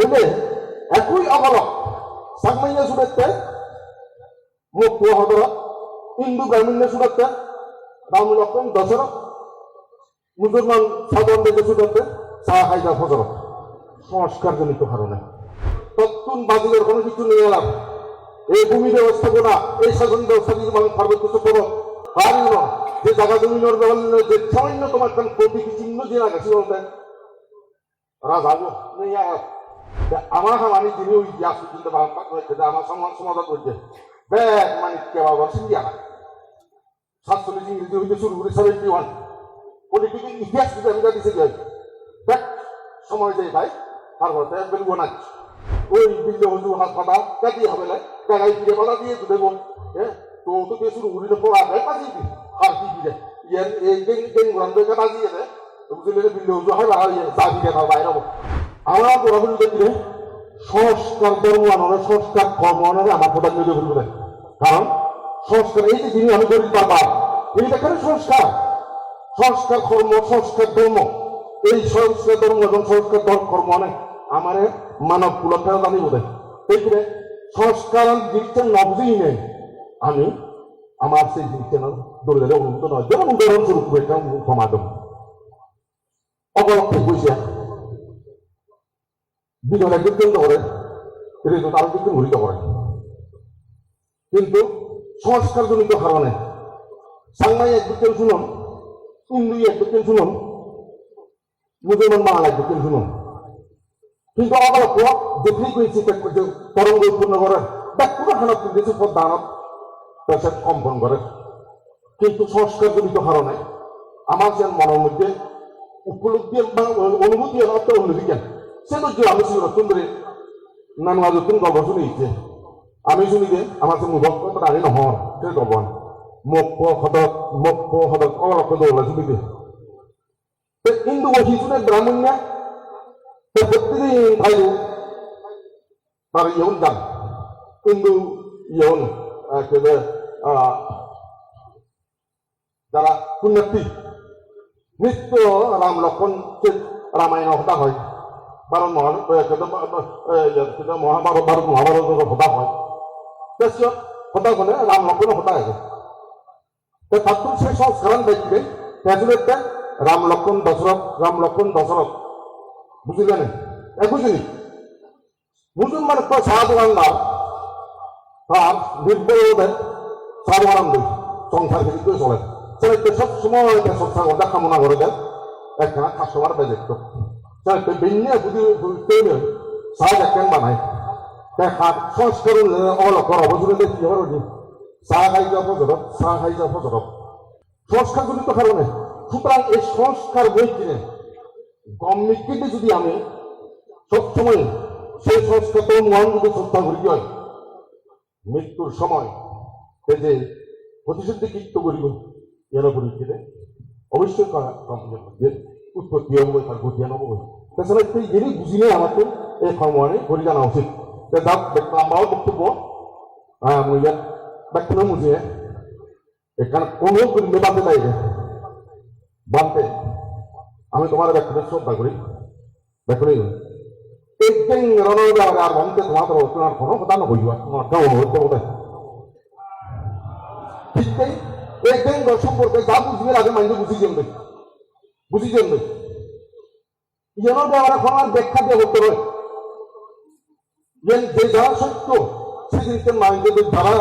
বলে একই অগলক সাংমাইয়া সুরাতে মুখ হদর হিন্দু ব্রাহ্মণ্য সুরাতে রাম লক্ষ্মণ দশরথ মুসলমান সাধারণ দেশে সুরাতে চা খাইদা ফজর সংস্কারজনিত কারণে তত্তুন বাজিলের কোনো কিছু নিয়ে এলাম এই ভূমি ব্যবস্থাপনা এই শাসন ব্যবস্থা যদি মানুষ পার্বত্য করো পারি না যে জায়গা জমিনের যে সামান্য তোমার প্রতীক চিহ্ন দিয়ে রাখে বলতে রাজা আমার আমি যিনি ওই ইতিহাস কিন্তু আমার সমাধান করছে ব্যাগ মানে কেবা সিন্ডিয়া 47 ইংরেজি হইতে শুরু করে 71 পলিটিক্যাল ইতিহাস কিন্তু আমি দিতে যাই দেখ সময় যাই ভাই পার্বতে বেলবো না ওই বিল্লে হজু হাত পাতা কাটিয়ে হবে না গাড়াই ফিরে পাতা দিয়ে দেবো হ্যাঁ তো তো শুরু করিলে পড়া যায় পাঠিয়ে দিই আর কি দিলে ইয়ার এই গেং গ্রান্ডকে বাজিয়ে দেয় বুঝলে বিল্লে হজু হয় আর যা দিলে তার বাইরে হবো আমরা বরাবর দেখলে সংস্কার ধর্ম আনলে সংস্কার কর্ম আনলে আমার প্রধান নিয়োগ করবে কারণ সংস্কার এই যে যিনি আমি করি বারবার তিনি দেখেন সংস্কার সংস্কার কর্ম সংস্কার ধর্ম এই সংস্কার ধর্ম এবং সংস্কার কর্ম অনেক আমার মানব কুলক্ষার দামি বোধ সেইখানে সংস্কার জিনিসটা না বুঝেই নেই আমি আমার সেই জিনিসটা দৌড়ে অনুভূত নয় যেমন উদাহরণস্বরূপ একটা সমাগম অপলক্ষে বসে বিজয় একদিন কেন্দ্র করে রেজো তার কিন্তু মুড়িত করে কিন্তু সংস্কারজনিত কারণে সাংমাই একদিন শুনুন ইন্দুই একদিন শুনুন মুসলমান বাংলা একদিন শুনুন কিন্তু অপলক্ষ যে ফ্রিকুয়েন্সি তরঙ্গ উৎপন্ন করে ব্যক্তিগত খারাপ কিছু দানব পেশার কম্পন করে কিন্তু সংস্কারজনিত কারণে আমার যে মনের মধ্যে উপলব্ধি বা অনুভূতি অনুভূতি কেন সেটা আমি ছিল সুন্দরী নানু আজতুন গল্প শুনেছে আমি শুনি যে আমার যে মুখ আনি নহর সে গল্প মুখ সদক অলক্ষ দৌড়া শুনিতে কিন্তু ওই শুনে ব্রাহ্মণ্যা প্রত্যেকদিন খাইল তার ইয়ন যান কিন্তু ইয়ন যারা পুণ্যার্থী নিত্য রাম লক্ষণ রামায়ণ হতা হয় কারণ মহাভারত মহাভারতের হতা হয় হতা মানে রাম লক্ষণ হতা আছে তার সেই সংস্কার দেখবে একটা রাম লক্ষণ দশরথ বুঝলেন বুঝলি মুসলমান তো সাহায্যান্দার তার নির্ভর সাধারণ সংসার কিন্তু চলে সেটা সবসময় সংসার ওটা কামনা করে দেন একখানা কাস্টমার বেজেক্ট সেটা বেনিয়ে বুঝতে সাহায্য একখান বানায় সংস্কার অলক্ষর অবজুরে কি হওয়ার চাহ খাই যাওয়া ফজরত সংস্কারজনিত কারণে সুতরাং এই সংস্কার বই কিনে গভর্নমেন্টকে যদি আমি সবসময় সেই সংস্কার মহান যদি শ্রদ্ধা করি হয় মৃত্যুর সময় যে প্রতিশ্রুতি কৃত্য করিব এর পরিপ্রেক্ষিতে অবশ্যই উৎপত্তি হব তার গঠিয়া নব তাছাড়া যিনি বুঝিলে আমাকে এই কর্মে করে জানা উচিত আমার বক্তব্য মহিলার ব্যাখ্যা বুঝিয়ে এখানে কোনো বাঁধতে চাই বাঁধতে আমি তোমার ব্যাখ্যা শ্রদ্ধা করি ব্যাখ্যা একদিন রণবে আর বাঁধতে তোমার কোনো কথা নবইবা তোমার হইতে বলে ঠিক একদিন সম্পর্কে যা বুঝবে আগে মাইন্ডে বুঝিছেন যেন এখন আর ব্যাখ্যা দিয়ে করতে হবে যে যারা সত্য সেই জিনিসের মাইন্ডে যারা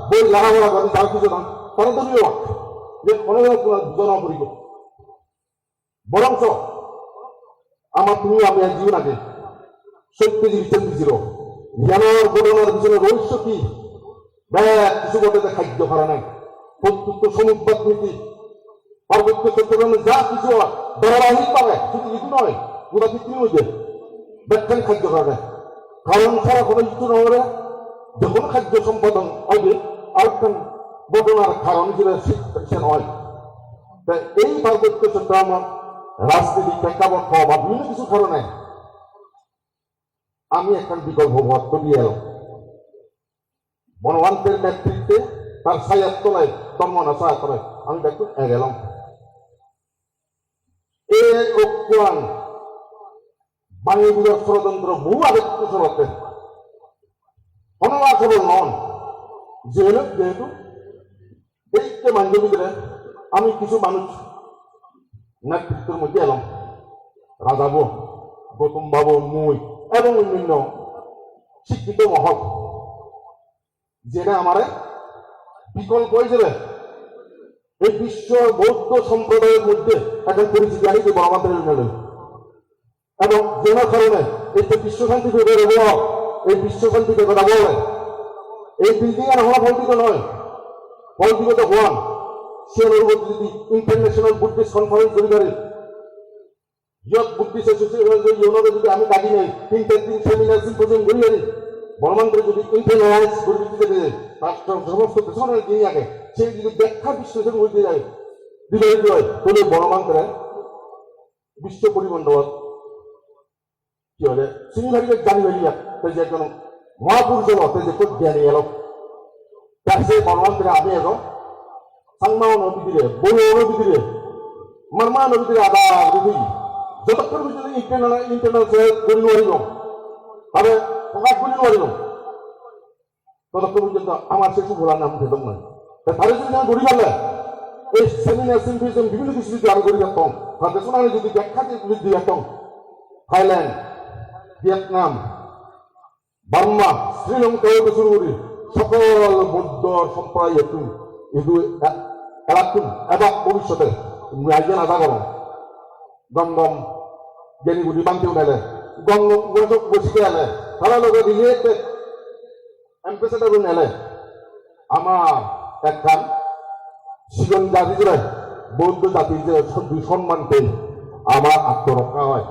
বই লাগাবলা করেন যারা কিছু নন তারা তো যে কোনো বোঝানো করিব বরঞ্চ আমার তুমি আমি এক জীবন আগে সত্য জিনিসের বুঝিল জ্ঞানের ঘটনার পিছনে রহস্য কি কিছু ঘটে খাদ্য করা নাই প্রত্যুত্ত সমুদ্র নীতি পার্বত্য চট্টগ্রামে যা কিছু ধারাবাহিক পাবে শুধু কিছু নয় পুরা পৃথিবীর মধ্যে ব্যাখ্যান খাদ্য করা কারণ ছাড়া কোনো কিছু নহলে যখন খাদ্য সম্পাদন হবে আরেকটা ঘটনার কারণ হিসেবে সে নয় তাই এই পার্বত্য চট্টগ্রাম রাজনীতি প্রেক্ষাপট বা বিভিন্ন কিছু কারণে আমি একটা বিকল্প মত দিয়ে এলাম বনবান্তের নেতৃত্বে তার ছায়ার তলায় তন্মনা ছায়া তলায় আমি দেখুন গেলাম বাঙালিদের ষড়যন্ত্র বহু আগে পিছন হচ্ছে অনার সবল নন যেহেতু এই যে মানব ভিতরে আমি কিছু মানুষ নেতৃত্বের মধ্যে এলাম রাজা বাবু গৌতম বাবু মুই এবং অন্যান্য শিক্ষিত মহল যেটা আমার বিকল্প হিসেবে এই বিশ্ব বৌদ্ধ সম্প্রদায়ের মধ্যে একটা পরিচিতি আনি দেবো আমাদের মেলে এবং যে কারণে এই যে বিশ্ব শান্তি এই বিশ্ব শান্তিতে কথা বলে এই বিল্ডিং এর হওয়া ফলদিত নয় ফলদিগত হওয়ান সে অনুভূতি যদি ইন্টারন্যাশনাল বুদ্ধিস্ট কনফারেন্স করি পারি ইয়ত বুদ্ধিস্ট অ্যাসোসিয়েশন ইউনোকে যদি আমি ডাকি নেই 3 সেমিনার সিম্পোজিয়াম করি পারি বর্মান্তরে যদি ইন্টারনালাইজ করে দিতে দেয় তার সমস্ত পেছনের যিনি আগে সেই যদি ব্যাখ্যা বিশ্লেষণ করতে যায় বিবাহিত হয় তাহলে বর্মান্তরে বিশ্ব পরিমণ্ডল কি হলে চিনি ভাবিলে জানি ভাবিয়া যে একজন মহাপুরুষ হতে যে খুব জ্ঞানী এলো তার সেই বর্মান্তরে আমি এখন সাংমাও নদী দিলে বড় নদী দিলে মারমা নদী দিলে আদা দিদি যতক্ষণ যদি ইন্টারনাল করি নোৱাৰিব তবে প্রকাশ করি নোৱাৰিব ততক্ষণ পর্যন্ত আমার সে সুফলার নাম ভেদক নয় তাহলে যদি আমি গড়ি পারলে এই সেমিনার সিম্পোজিয়াম বিভিন্ন কিছু যদি আমি গড়ি রাখতাম তাহলে শোনালে যদি ব্যাখ্যা দিয়ে রাখতাম থাইল্যান্ড ভিয়েতনাম বার্মা শ্রীলঙ্কা শুরু করি সকল বৌদ্ধ সম্প্রদায় একটু এলাকুন এবং ভবিষ্যতে আইজে নাজা করো গঙ্গম জ্ঞানীগুলি বান্তি উঠাইলে গঙ্গম বসিকে আলে তারা লোক ডিরেক্ট এম্পেসাডার নেলে আমার একখান সিজন জাতি জুড়ে বৌদ্ধ জাতির যে সম্মান পেয়ে আমার আত্মরক্ষা হয়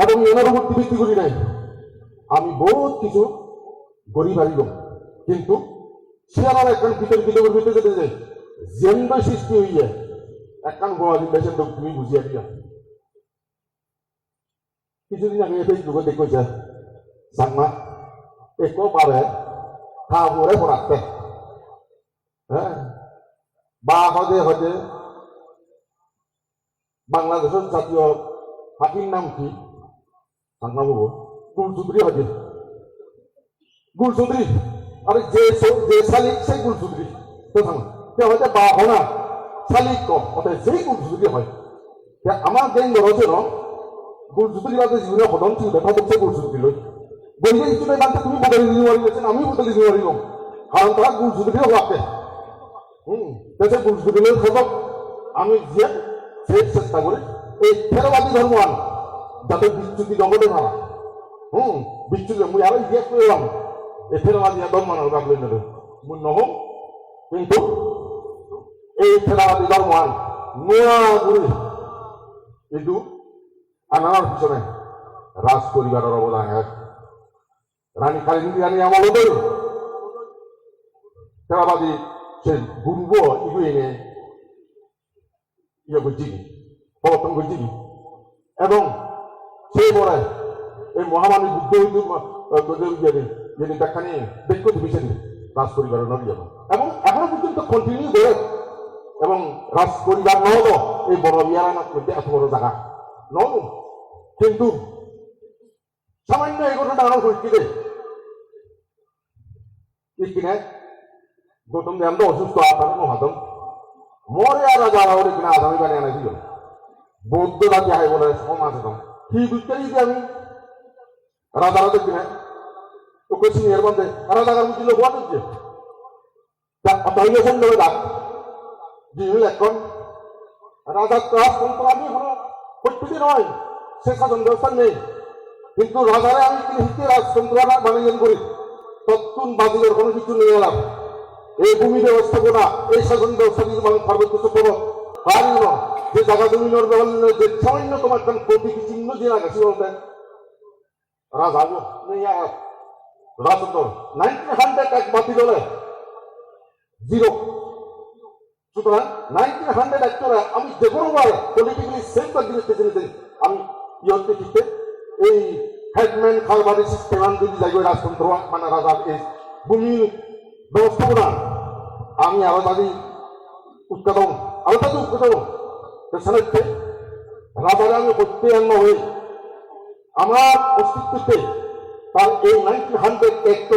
এবং এনার উপর ভিত্তি করি নাই আমি বহুত কিছু গড়ি পারিব কিন্তু সে আমার একখান ভিতরে যেতে যাই জেন্দ্র সৃষ্টি হইয়া একখান গোয়াদি দেশের লোক তুমি বুঝিয়া দিয়া কিছুদিন আগে ফেসবুকে দেখেছে সাংমা একেবারে খাবরে পড়াতে হ্যাঁ বা হদে বাংলাদেশের জাতীয় হাতির নাম কি সাংমা বাবু গুলচৌধুরী হদে গুলচৌধুরী আরে যে শালিক সেই গুলচৌধুরী তো সাংমা হয়তো বা হনা শালিক অর্থাৎ যেই গুলচৌধুরী হয় আমার দেন ধরছে ন গুলচৌধুরী বাদে জীবনে সদন ছিল দেখা যাচ্ছে গুলচৌধুরী লৈ বলবে কিছু নাই বাদ তুমি বদলি দিতে পারিবেছেন আমি বদলি দিতে পারিব কারণ তারা গুলচৌধুরীও হওয়াতে গুলচৌধুরী লৈ থাকক আমি যে চেষ্টা করি এই থেরবাদী ধর্মান যাতে বিচ্যুতি জগতে ভাড়া বিচ্যুতি মুই আরো ইতিহাস করে এলাম এই থেরবাদী ধর্মানোর ভাবলে নেবে মুই নহম কিন্তু এই থেরবাদী ধর্মান নোয়া করে কিন্তু আনার পিছনে রাজ পরিবারের অবদান রানী কালিন্দী রানী আমলতে থেরাবাদী সে গুরুব ইগু এনে ইয়ে করছি প্রবর্তন করছি এবং সেই পরে এই মহামানী যুদ্ধ যেদিন দেখা নিয়ে দেখতে দিয়েছেন রাজ পরিবারের নদী এবং এখনো পর্যন্ত কন্টিনিউ করে এবং রাজ পরিবার নহব এই বড় ইয়ারানার মধ্যে এত বড় জায়গা নহব কিন্তু সামান্য এই ঘটনা আরো ঘটছে কিনে গৌতম দেব অসুস্থ আপনার মহাতম মরে আর রাজা ওরে কিনা আগামী বাড়ি আনাইছিল বৌদ্ধ জাতি হাই বলে সমাজ একদম কি বুঝতে দিয়েছি আমি রাজারাদের কিনে তো কেছি এর মধ্যে রাজাকার বুঝছিল হওয়া দিচ্ছে অতএব দেবে ডাক যিনি এখন রাজার রাজতন্ত্র আমি এখনো প্রত্যেকে নয় সে শাসন ব্যবস্থা নেই কিন্তু রাজারে আমি হিতে রাজতন্ত্র বানিয়ে করি তৎক্ষণ বাজিলের কোনো কিছু নিয়ে এলাম এই ভূমি ব্যবস্থাপনা এই শাসন ব্যবস্থা যদি মানুষ পার্বত্য করো পারি না যে জায়গা জমিনের যে সামান্য তোমার প্রতীকী চিহ্ন দিয়ে রাখে বলতে রাজা নেই রাজতন্ত্র 1900 এক বাতিল হলে জিরো সুতরাং 1900 অ্যাক্টরে আমি যে কোনো বার পলিটিক্যালি সেম জিনিস আমি ইয়তে দিতে এই হেডম্যান খালবাড়ি সিস্টেম যদি যাই রাজতন্ত্র মানে রাজার এই ভূমি ব্যবস্থাপনা আমি আলাদাদি উৎপাদন আলাদাদি উৎপাদন সেখানে রাজারে আমি প্রত্যয়ান্ন হয়ে আমার অস্তিত্বতে তার এই 1900 অ্যাক্ট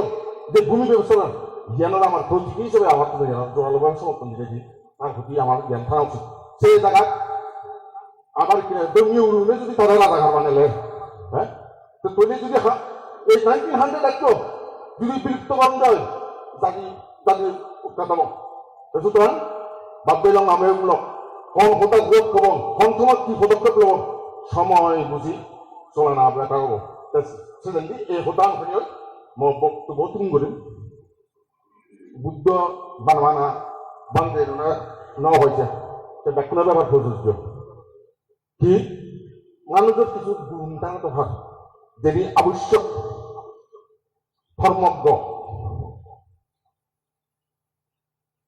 যে ভূমি ব্যবস্থা জ্ঞানের আমার প্রতীক হিসেবে আমার তো জোরালোভাবে সমর্থন দিয়েছি তার প্রতি আমার জ্ঞান থাকা উচিত সেই জায়গায় আবার ধর্মীয় উড়ুনে যদি তারা রাজাঘাট বানালে হ্যাঁ তো তৈরি যদি এই 1900 অ্যাক্ট যদি বিলুপ্ত করা যায় জাতি জাতির উৎখাতম সুতরাং বাদ্যলাম আমূলক কোন হতা গ্রোধ করুন কোন সময় কি পদক্ষেপ লব সময় বুঝি চলে না আপনার কারণ সেদিন এই হতান হয়ে বক্তব্য তুমি করেন বুদ্ধ বানবানা বান্ধে নেওয়া হয়েছে সে ব্যাখ্যার ব্যাপার প্রযোজ্য কি মানুষের কিছু গুণান্ত হয় যেটি আবশ্যক ধর্মজ্ঞ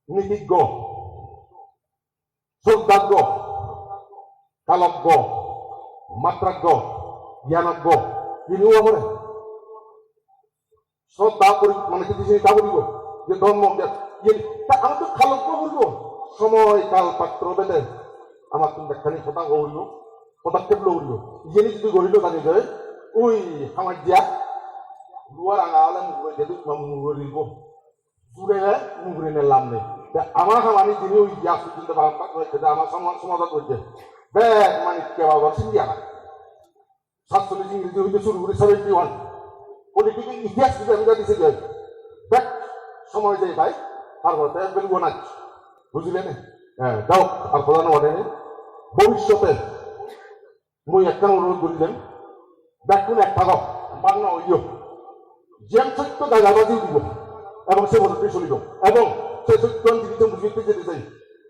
নীতিজ্ঞ শ্রদ্ধাজ্ঞ কালজ্ঞ মাত্রাজ্ঞ জ্ঞানজ্ঞ তিনিও আমার শ্রদ্ধা করি মানে কিছু তা বলিব যে ধর্ম আমি তো খালজ্ঞ বলবো সময় কাল পাত্র বেদে আমার তুমি ব্যাখ্যানি কথা গড়িব পদক্ষেপ লড়িব ইয়ে যদি গড়িল তাকে যে ওই আমার দিয়া লুয়ার আঙা হলে মুগুরে যেহেতু মুগুরিব জুড়ে মুগুরে লাভ নেই আমার খামানি যিনি ওই ইতিহাস পর্যন্ত ভাবনা করেছে আমার সমাধান করছে ব্যাগ মানে কেবা সিন্ডিয়া 47 ইংরেজি হইতে শুরু করে 71 পলিটিক্যাল ইতিহাস যদি আমি দিছে যে ব্যাগ সময় যায় ভাই তারপর বেলব না বুঝলেন হ্যাঁ যাও আর প্রধান ঘটেনি ভবিষ্যতে মই একটা অনুরোধ করিলেন ব্যাকুন একটা গপ বাংলা হইও যেম সত্য দাগাবাজি দিব এবং সে মধ্যে চলিব এবং সে সত্য জীবিত বুঝিতে যেতে চাই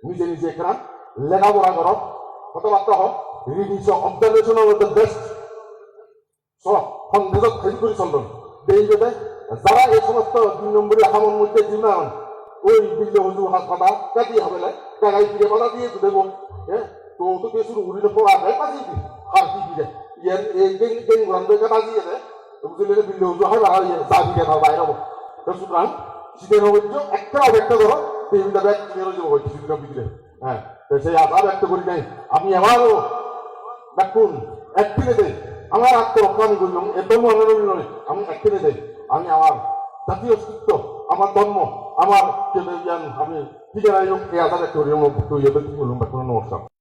নিজে নিজে এখানে লেখাপড়া করক কথাবার্তা হোক reading observation of the best সব সন্দেহ খেলি করে চলবেন এই যাতে যারা এই সমস্ত 2 নম্বরের হামন মধ্যে জিমান ওই বিল্লে হুজুর হাত পাতা কাটিয়ে হবে না কাগাই ফিরে পাতা দিয়ে দেবো হ্যাঁ তো তো কে শুরু উড়িলে পড়া দেয় কাটিয়ে দিই আর কি দিয়ে ইয়ার এই গেন গ্রান্ডে কাটা দিয়ে দেয় বুঝলে বিল্লে হুজুর হয় আর যা দিয়ে দাও বাইরে হবো তো সুতরাং শীতের অভিযোগ একটা অপেক্ষা করো টেবিলটা ব্যাগ কিনে যাবো কিছুদিনের ভিতরে হ্যাঁ তো সেই আশা ব্যক্ত করি নাই আমি আমারও দেখুন এক কিনে দেই আমার আত্মরক্ষা আমি করলাম একদম নয় আমি এক কিনে দেই আমি আমার জাতীয় অস্তিত্ব আমার ধর্ম আমার জ্ঞান আমি ঠিক আছে এই আশা ব্যক্ত করি বললাম কোনো নমস্কার